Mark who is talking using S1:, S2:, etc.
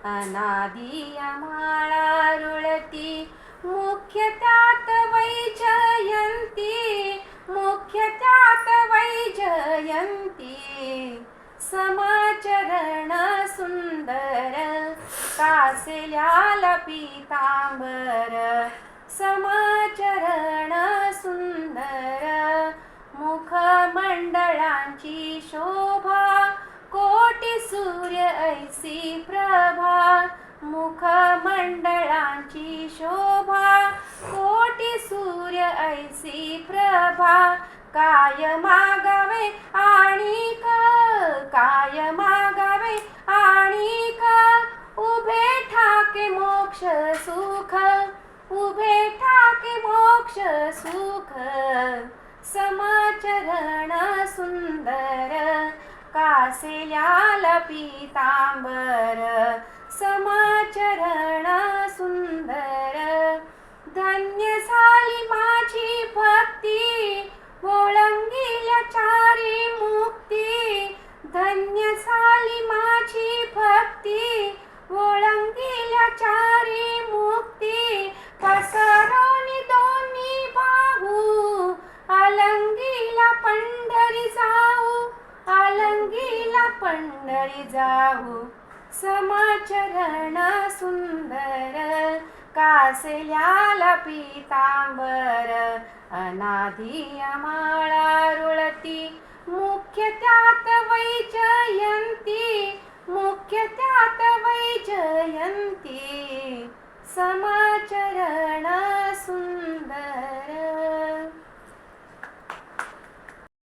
S1: अनादि माळा रुळती मुख्य त्यात वैजयंती, मुख्य त्यात वैजयंती. समाचरण सुंदर कासेल्या पीतांबर, समाचरण सुंदर. मुखमंडळांची शोभा कोटी सूर्य ऐसी प्रभा, मुखमंडळांची शोभा कोटी सूर्य ऐसी प्रभा. काय मागावे आणिक, काय मागावे आणिक, उभे ठाके मोक्ष सुख, उभे ठाके मोक्ष सुख. समाचरण सुंदर कासेल्या पीतांबर, समाचरण सुंदर. धन्य झाली माझी भक्ती ओळंगिल्या चारी मुक्ती, धन्य झाली माझी भक्ती ओळंगिल्या चारी मुक्ती. पसरवली दोन्ही बाहू अलंगीला पंढरी जाऊ, अलंगीला पंढरी जाऊ. समाचरण सुंदर कासेल्या पीतांबर, अनादि माळा रुळती मुख्य त्यात वैजयंती, मुख्य त्यात वैजयंती. समाचरण सुंदर.